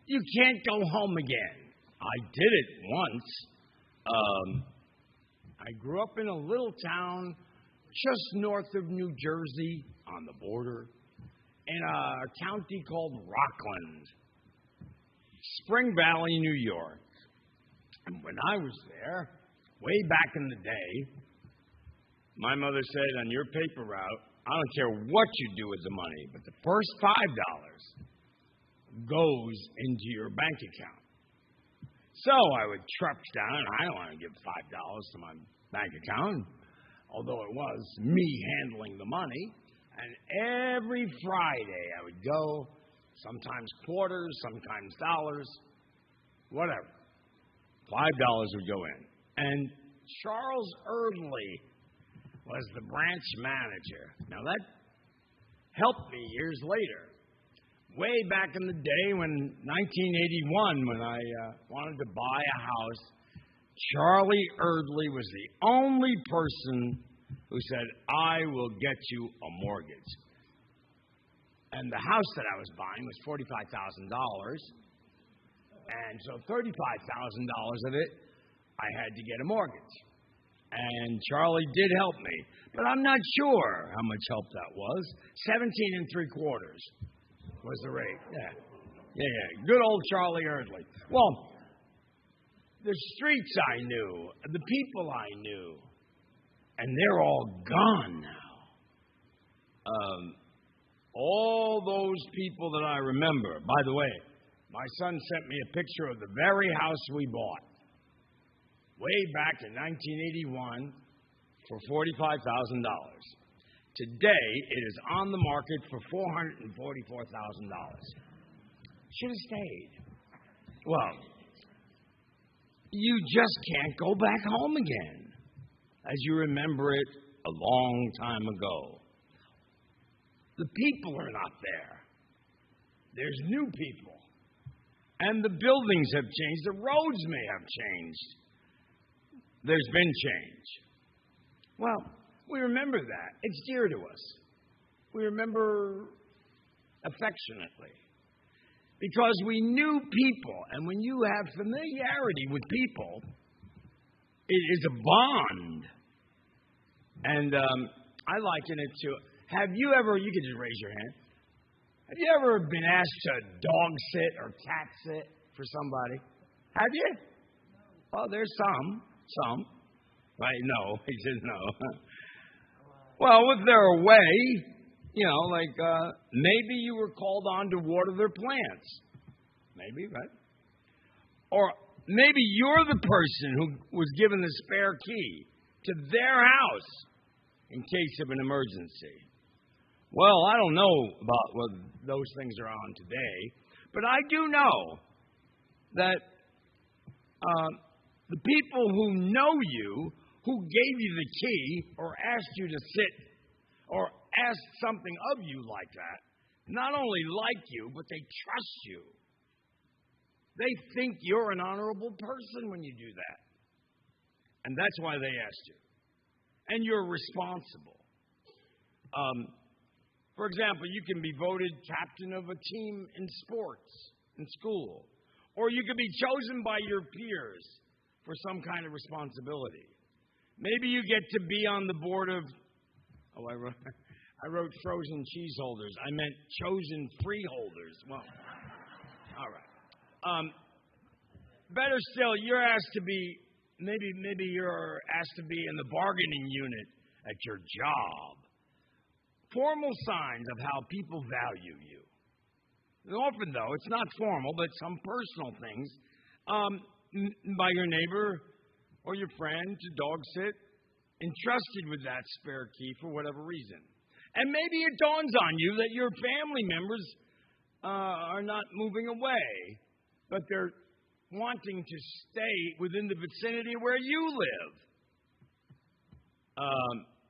You can't go home again. I did it once. I grew up in a little town just north of New Jersey on the border in a county called Rockland, Spring Valley, New York. And when I was there, way back in the day, my mother said, on your paper route, I don't care what you do with the money, but the first $5 goes into your bank account. So I would trudge down, and I don't want to give $5 to my bank account, although it was me handling the money. And every Friday I would go, sometimes quarters, sometimes dollars, whatever. $5 would go in. And Charles Erdley was the branch manager. Now that helped me years later. Way back in the day when 1981, when I wanted to buy a house, Charlie Erdley was the only person who said, I will get you a mortgage. And the house that I was buying was $45,000. And so $35,000 of it, I had to get a mortgage. And Charlie did help me. But I'm not sure how much help that was. 17 3/4 was the rate. Yeah. Good old Charlie Erdley. Well, the streets I knew, the people I knew, and they're all gone now. All those people that I remember. By the way, my son sent me a picture of the very house we bought way back in 1981 for $45,000. Today, it is on the market for $444,000. Should have stayed. Well, you just can't go back home again as you remember it a long time ago. The people are not there. There's new people. And the buildings have changed. The roads may have changed. There's been change. Well, we remember that. It's dear to us. We remember affectionately. Because we knew people. And when you have familiarity with people, it is a bond. And I liken it to, have you ever, you can just raise your hand, have you ever been asked to dog sit or cat sit for somebody? Have you? Oh, there's some. Right? No. He says no. Well, if they're away, maybe you were called on to water their plants. Maybe, right? Or maybe you're the person who was given the spare key to their house in case of an emergency. Well, I don't know about what those things are on today, but I do know that the people who know you, who gave you the key or asked you to sit or asked something of you like that, not only like you, but they trust you. They think you're an honorable person when you do that. And that's why they asked you. And you're responsible. For example, you can be voted captain of a team in sports, in school. Or you could be chosen by your peers for some kind of responsibility. Maybe you get to be on the board of, I wrote frozen cheese holders. I meant chosen freeholders. Well, all right. Better still, you're asked to be, maybe you're asked to be in the bargaining unit at your job. Formal signs of how people value you. And often, though, it's not formal, but some personal things by your neighbor or your friend to dog sit, entrusted with that spare key for whatever reason. And maybe it dawns on you that your family members are not moving away, but they're wanting to stay within the vicinity where you live.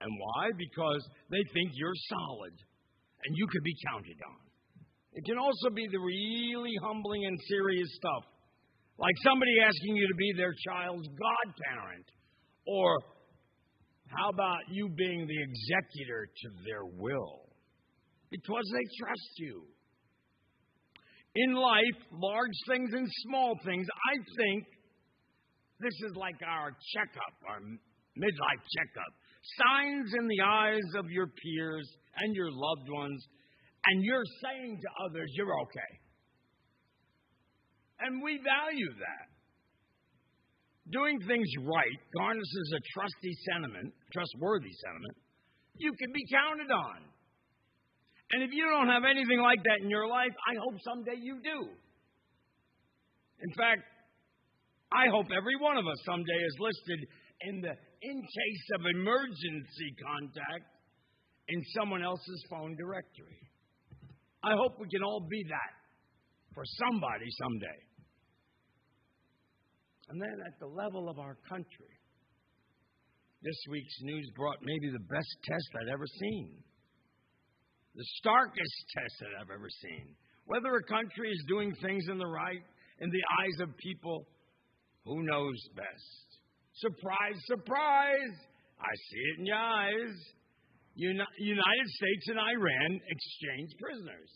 And why? Because they think you're solid and you can be counted on. It can also be the really humbling and serious stuff, like somebody asking you to be their child's godparent, or how about you being the executor to their will? Because they trust you. in life, large things and small things, I think this is like our checkup, our midlife checkup. Signs in the eyes of your peers and your loved ones, and you're saying to others, you're okay. And we value that. Doing things right garnishes a trustworthy sentiment you can be counted on. And if you don't have anything like that in your life, I hope someday you do. In fact, I hope every one of us someday is listed in case of emergency contact in someone else's phone directory. I hope we can all be that for somebody someday. And then at the level of our country, this week's news brought maybe the best test I'd ever seen. The starkest test that I've ever seen. Whether a country is doing things in the eyes of people, who knows best? Surprise, surprise! I see it in your eyes. United States and Iran exchanged prisoners.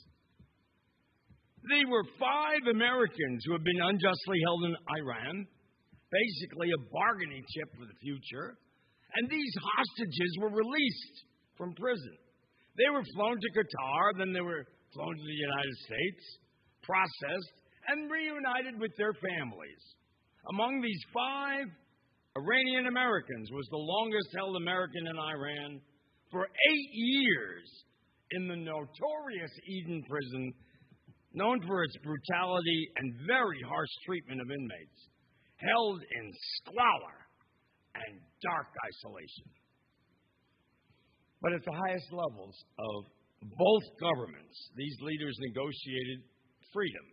There were 5 Americans who have been unjustly held in Iran, basically a bargaining chip for the future, and these hostages were released from prison. They were flown to Qatar, then they were flown to the United States, processed, and reunited with their families. Among these 5, Iranian Americans was the longest held American in Iran for 8 years in the notorious Eden prison, known for its brutality and very harsh treatment of inmates, held in squalor and dark isolation. But at the highest levels of both governments, these leaders negotiated freedom.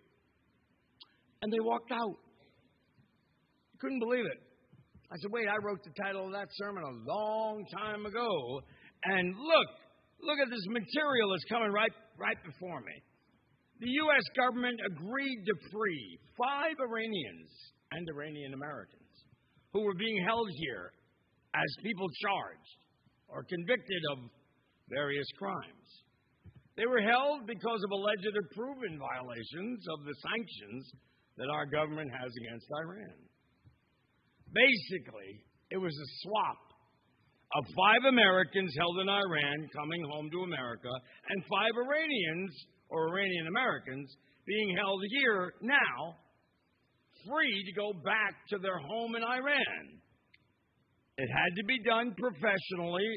And they walked out. Couldn't believe it. I said, wait, I wrote the title of that sermon a long time ago. And look at this material that's coming right before me. The U.S. government agreed to free 5 Iranians and Iranian Americans who were being held here as people charged or convicted of various crimes. They were held because of alleged or proven violations of the sanctions that our government has against Iran. Basically, it was a swap of 5 Americans held in Iran coming home to America and 5 Iranians or Iranian Americans being held here now, free to go back to their home in Iran. It had to be done professionally,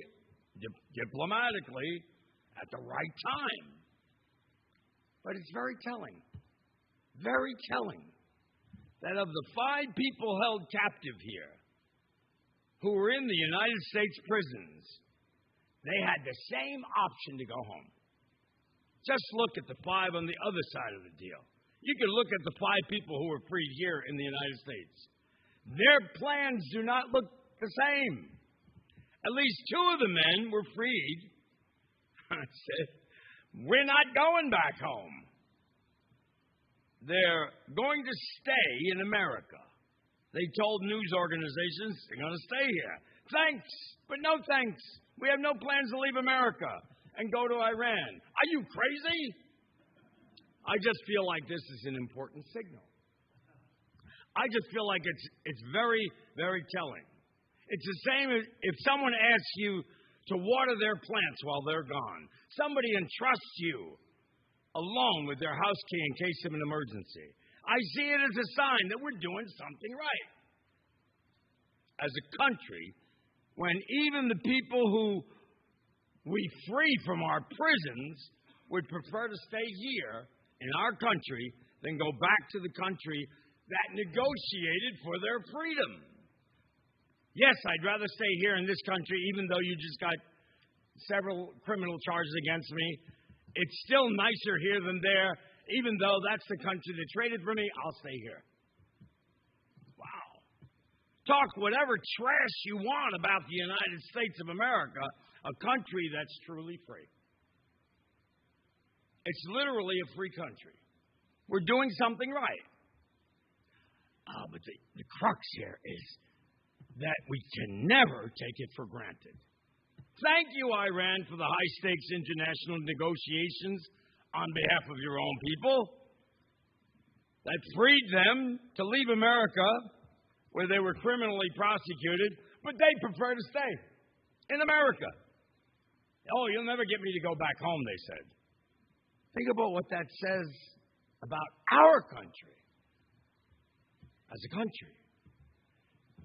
diplomatically, at the right time. But it's very telling that of the 5 people held captive here who were in the United States prisons, they had the same option to go home. Just look at the 5 on the other side of the deal. You can look at the 5 people who were freed here in the United States. Their plans do not look the same. At least 2 of the men were freed. I said, we're not going back home. They're going to stay in America. They told news organizations they're going to stay here. Thanks, but no thanks. We have no plans to leave America and go to Iran. Are you crazy? I just feel like this is an important signal. I just feel like it's very, very telling. It's the same as if someone asks you to water their plants while they're gone. Somebody entrusts you alone with their house key in case of an emergency. I see it as a sign that we're doing something right. As a country, when even the people who we free from our prisons would prefer to stay here in our country than go back to the country that negotiated for their freedom. Yes, I'd rather stay here in this country, even though you just got several criminal charges against me. It's still nicer here than there. Even though that's the country that traded for me, I'll stay here. Wow. Talk whatever trash you want about the United States of America, a country that's truly free. It's literally a free country. We're doing something right. But the crux here is that we can never take it for granted. Thank you, Iran, for the high-stakes international negotiations on behalf of your own people. that freed them to leave America, where they were criminally prosecuted, but they prefer to stay in America. Oh, you'll never get me to go back home, they said. Think about what that says about our country as a country.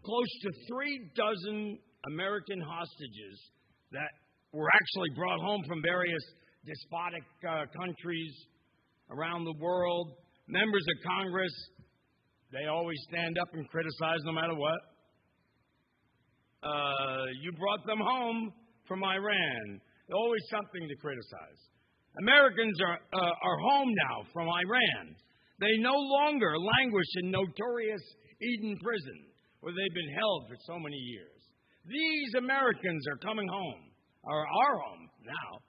Close to 36 American hostages that were actually brought home from various despotic countries around the world. Members of Congress, they always stand up and criticize no matter what. You brought them home from Iran. There's always something to criticize. Americans are home now from Iran. They no longer languish in notorious Eden prison, where they've been held for so many years. These Americans are coming home, or are home now.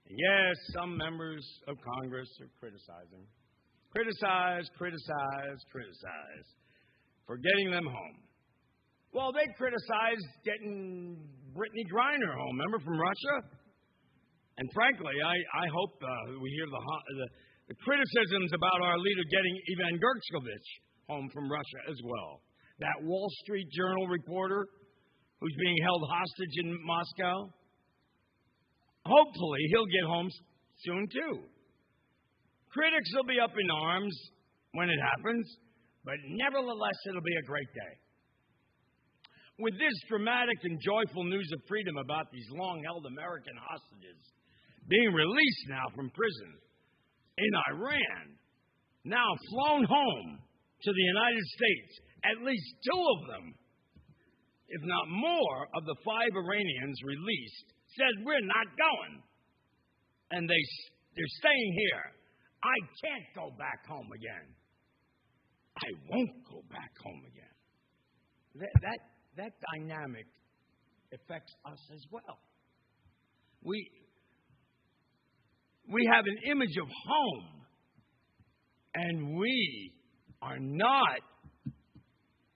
And yes, some members of Congress are criticizing. Criticize for getting them home. Well, they criticized getting Brittany Griner home, remember, from Russia? And frankly, I hope we hear the criticisms about our leader getting Ivan Gershkovich home from Russia as well. That Wall Street Journal reporter who's being held hostage in Moscow. Hopefully, he'll get home soon, too. Critics will be up in arms when it happens, but nevertheless, it'll be a great day. With this dramatic and joyful news of freedom about these long-held American hostages being released now from prison in Iran, now flown home to the United States, at least 2 of them, if not more, of the 5 Iranians released, said, we're not going. And they're staying here. I can't go back home again. I won't go back home again. That dynamic affects us as well. We have an image of home, and we are not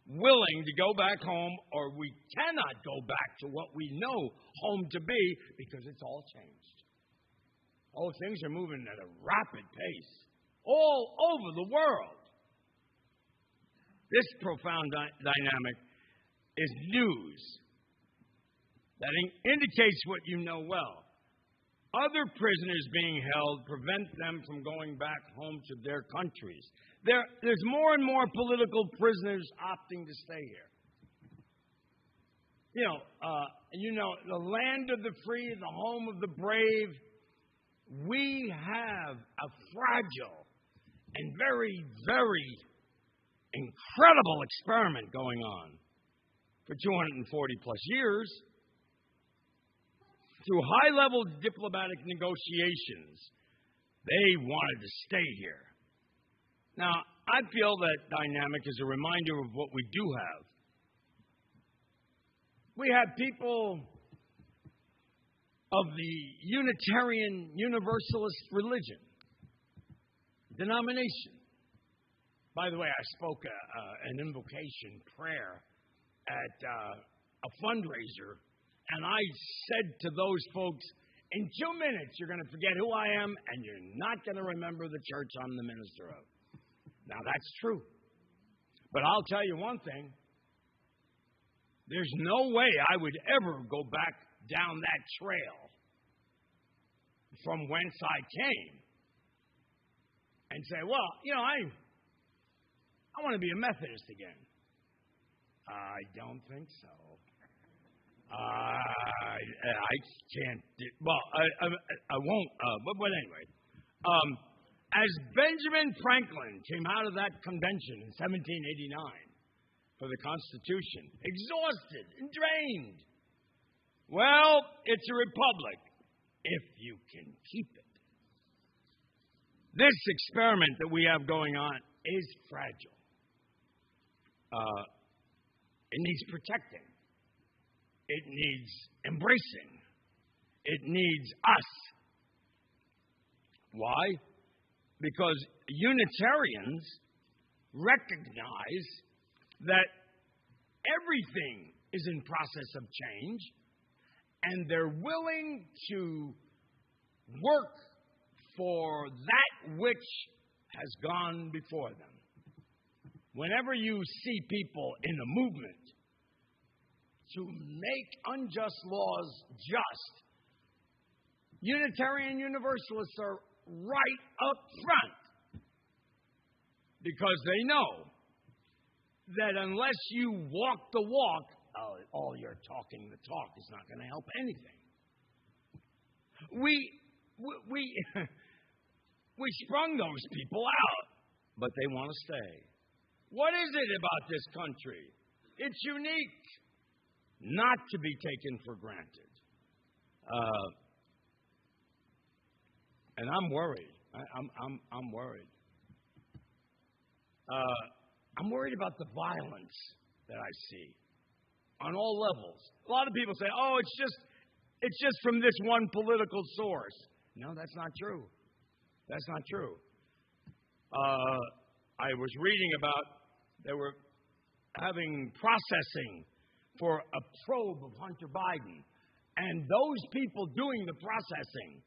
willing to go back home, or we cannot go back to what we know home to be, because it's all changed. Oh, things are moving at a rapid pace all over the world. This profound dynamic is news that indicates what you know well. Other prisoners being held prevent them from going back home to their countries. There's more and more political prisoners opting to stay here. The land of the free, the home of the brave. We have a fragile and very, very incredible experiment going on for 240 plus years. Through high-level diplomatic negotiations, they wanted to stay here. Now, I feel that dynamic is a reminder of what we do have. We have people of the Unitarian Universalist religion, denomination. By the way, I spoke an invocation prayer at a fundraiser, and I said to those folks, in 2 minutes, you're going to forget who I am, and you're not going to remember the church I'm the minister of. Now, that's true. But I'll tell you one thing. There's no way I would ever go back down that trail from whence I came and say, well, I want to be a Methodist again. I don't think so. I can't. I won't. But anyway, as Benjamin Franklin came out of that convention in 1789 for the Constitution, exhausted and drained, well, it's a republic if you can keep it. This experiment that we have going on is fragile. It needs protecting. It needs embracing. It needs us. Why? Because Unitarians recognize that everything is in process of change, and they're willing to work for that which has gone before them. Whenever you see people in a movement to make unjust laws just, Unitarian Universalists are right up front because they know that unless you walk the walk, all your talking the talk is not going to help anything. We sprung those people out, but they want to stay. What is it about this country? It's unique, not to be taken for granted. And I'm worried. I'm worried. I'm worried about the violence that I see on all levels. A lot of people say, "Oh, it's just from this one political source." No, that's not true. That's not true. I was reading about they were having processing for a probe of Hunter Biden, and those people doing the processing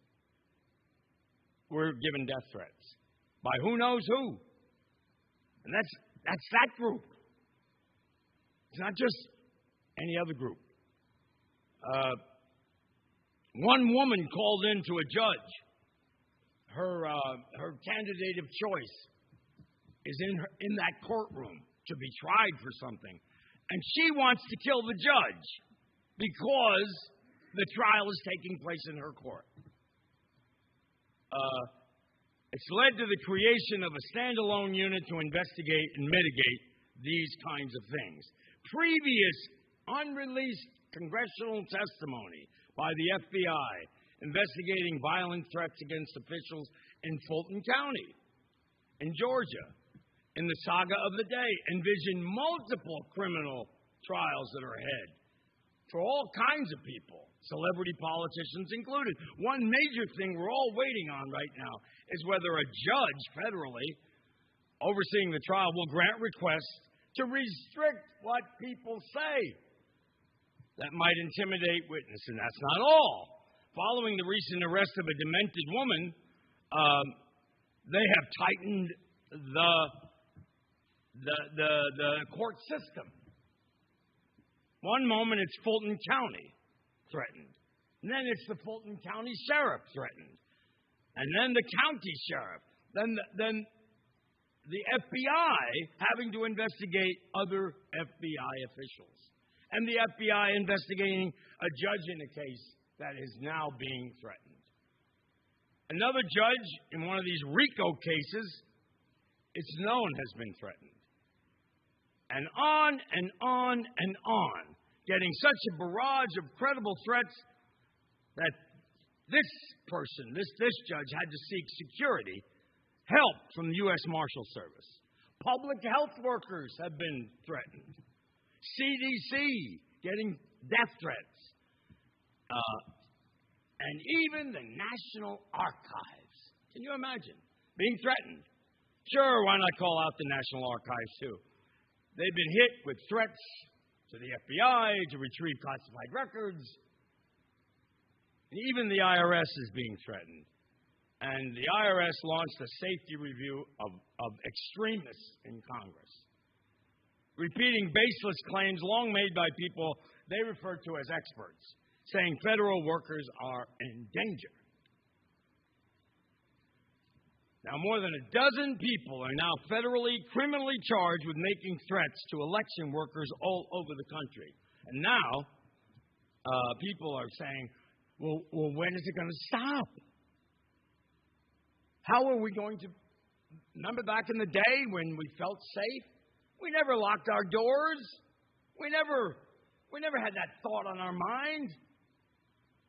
were given death threats by who knows who. And that's that group. It's not just any other group. One woman called in to a judge. Her candidate of choice is in that courtroom to be tried for something. And she wants to kill the judge because the trial is taking place in her court. It's led to the creation of a standalone unit to investigate and mitigate these kinds of things. Previous unreleased congressional testimony by the FBI investigating violent threats against officials in Fulton County, in Georgia, in the saga of the day, envision multiple criminal trials that are ahead for all kinds of people, celebrity politicians included. One major thing we're all waiting on right now is whether a judge federally overseeing the trial will grant requests to restrict what people say that might intimidate witnesses. And that's not all. Following the recent arrest of a demented woman, they have tightened the court system. One moment it's Fulton County threatened, and then it's the Fulton County Sheriff threatened, and then the county sheriff, then the FBI having to investigate other FBI officials, and the FBI investigating a judge in a case that is now being threatened. Another judge in one of these RICO cases, it's known has been threatened. And on and on and on, getting such a barrage of credible threats that this person, this judge, had to seek security, help from the U.S. Marshal Service. Public health workers have been threatened. CDC getting death threats. And even the National Archives. Can you imagine being threatened? Sure, why not call out the National Archives too? They've been hit with threats to the FBI to retrieve classified records. And even the IRS is being threatened. And the IRS launched a safety review of extremists in Congress, repeating baseless claims long made by people they refer to as experts, saying federal workers are in danger. Now, more than a dozen people are now federally, criminally charged with making threats to election workers all over the country. And now, people are saying, well, when is it going to stop? How are we going to... Remember back in the day when we felt safe? We never locked our doors. We never had that thought on our mind.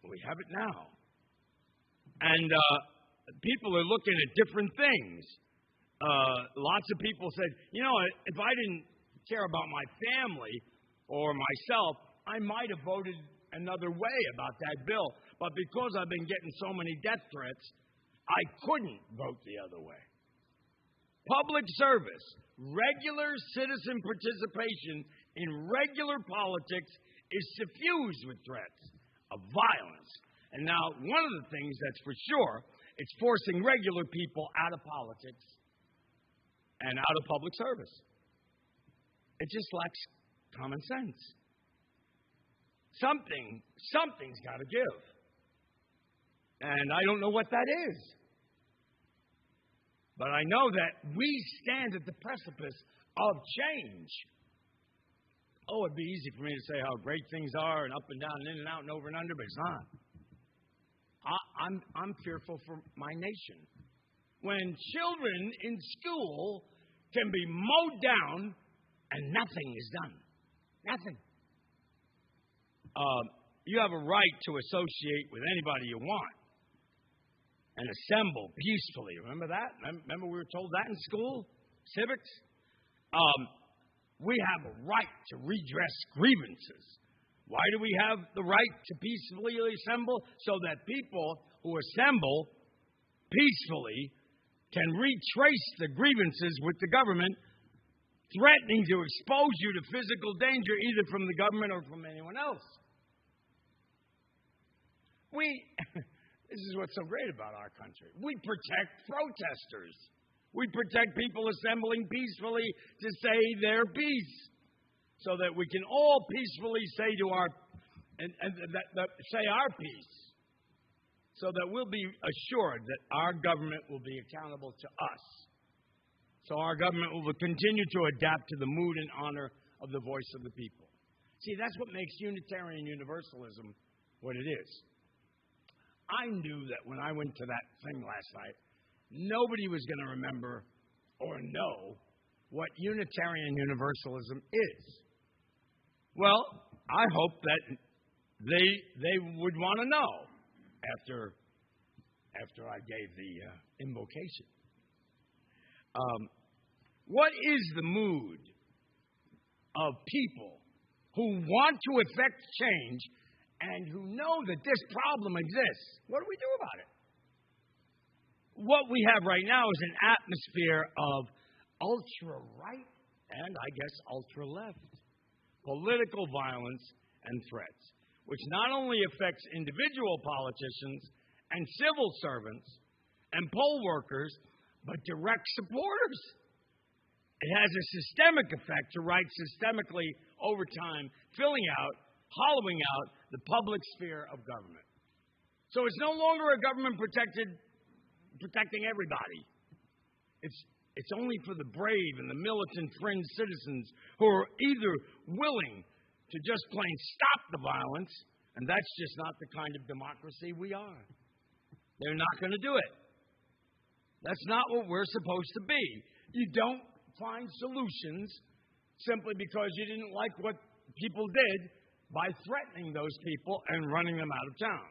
We have it now. And people are looking at different things. Lots of people said, you know, if I didn't care about my family or myself, I might have voted another way about that bill. But because I've been getting so many death threats, I couldn't vote the other way. Public service, regular citizen participation in regular politics is suffused with threats of violence. And now, one of the things that's for sure, it's forcing regular people out of politics and out of public service. It just lacks common sense. Something's got to give. And I don't know what that is. But I know that we stand at the precipice of change. Oh, it'd be easy for me to say how great things are and up and down and in and out and over and under, but it's not. I'm fearful for my nation. When children in school can be mowed down and nothing is done. Nothing. You have a right to associate with anybody you want and assemble peacefully. Remember that? Remember we were told that in school? Civics? We have a right to redress grievances. Why do we have the right to peacefully assemble? So that people who assemble peacefully can retrace the grievances with the government, threatening to expose you to physical danger either from the government or from anyone else. This is what's so great about our country. We protect protesters. We protect people assembling peacefully to say their piece, so that we can all peacefully say say our piece, so that we'll be assured that our government will be accountable to us. So our government will continue to adapt to the mood and honor of the voice of the people. See, that's what makes Unitarian Universalism what it is. I knew that when I went to that thing last night, nobody was going to remember or know what Unitarian Universalism is. Well, I hope that they would want to know after I gave the invocation. What is the mood of people who want to effect change and who know that this problem exists? What do we do about it? What we have right now is an atmosphere of ultra-right and, I guess, ultra-left political violence and threats, which not only affects individual politicians and civil servants and poll workers, but direct supporters. It has a systemic effect to right systemically over time, hollowing out the public sphere of government. So it's no longer a government protecting everybody. It's only for the brave and the militant fringe citizens who are either willing to just plain stop the violence, and that's just not the kind of democracy we are. They're not going to do it. That's not what we're supposed to be. You don't find solutions simply because you didn't like what people did by threatening those people and running them out of town.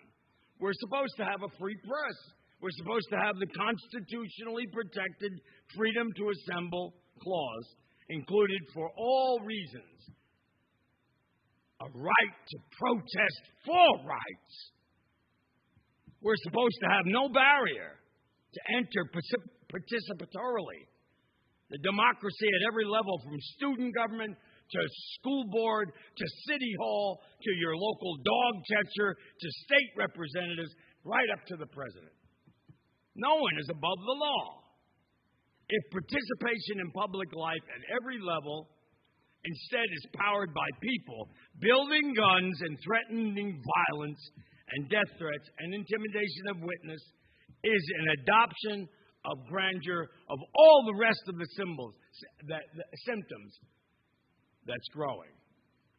We're supposed to have a free press. We're supposed to have the constitutionally protected freedom to assemble clause included for all reasons. A right to protest for rights. We're supposed to have no barrier to enter participatorily. The democracy at every level, from student government to school board to city hall to your local dog catcher to state representatives, right up to the president. No one is above the law. If participation in public life at every level instead is powered by people building guns and threatening violence and death threats and intimidation of witness, is an adoption of grandeur of all the rest of the symptoms that's growing.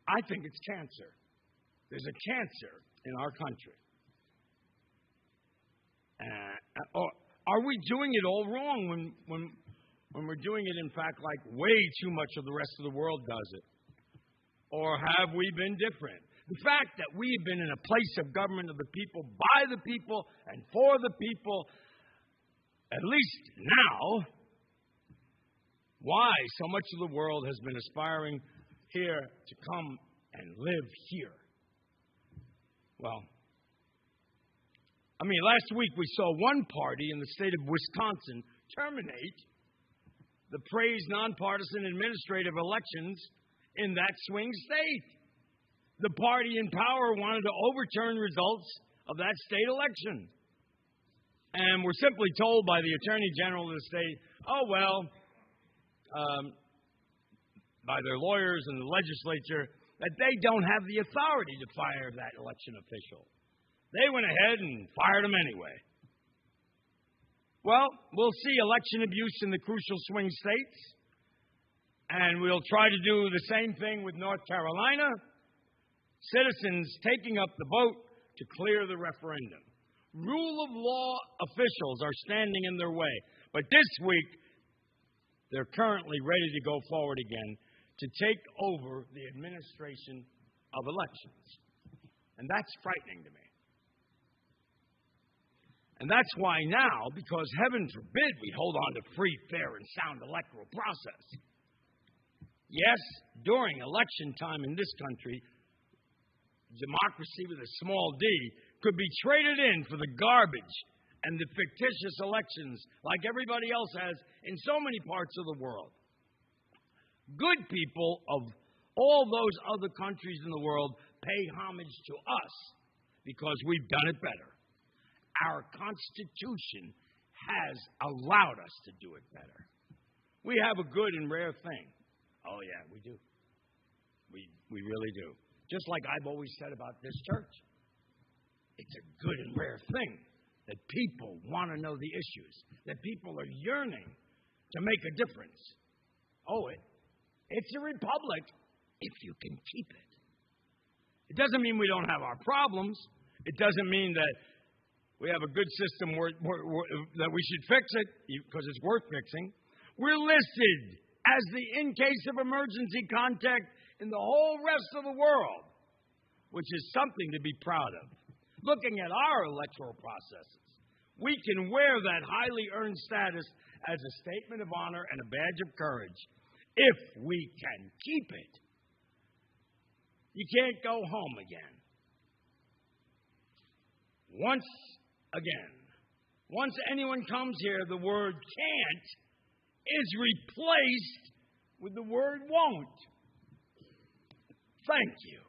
I think it's cancer. There's a cancer in our country. Are we doing it all wrong when we're doing it, in fact, like way too much of the rest of the world does it? Or have we been different? The fact that we have been in a place of government of the people, by the people, and for the people, at least now, why so much of the world has been aspiring here to come and live here. Well, last week we saw one party in the state of Wisconsin terminate the praised nonpartisan administrative elections in that swing state. The party in power wanted to overturn results of that state election. And we're simply told by the Attorney General of the state, oh, well, by their lawyers and the legislature that they don't have the authority to fire that election official. They went ahead and fired him anyway. Well, we'll see election abuse in the crucial swing states, and we'll try to do the same thing with North Carolina. Citizens taking up the vote to clear the referendum. Rule of law officials are standing in their way, but this week they're currently ready to go forward again to take over the administration of elections. And that's frightening to me. And that's why now, because heaven forbid we hold on to free, fair, and sound electoral process. Yes, during election time in this country, democracy with a small d could be traded in for the garbage and the fictitious elections like everybody else has in so many parts of the world. Good people of all those other countries in the world pay homage to us because we've done it better. Our Constitution has allowed us to do it better. We have a good and rare thing. Oh, yeah, we do. We really do. Just like I've always said about this church. It's a good and rare thing that people want to know the issues, that people are yearning to make a difference. Oh, it's a republic if you can keep it. It doesn't mean we don't have our problems. It doesn't mean that we have a good system that we should fix it because it's worth fixing. We're listed as the in case of emergency contact in the whole rest of the world, which is something to be proud of. Looking at our electoral processes, we can wear that highly earned status as a statement of honor and a badge of courage if we can keep it. You can't go home again. Once anyone comes here, the word can't is replaced with the word won't. Thank you.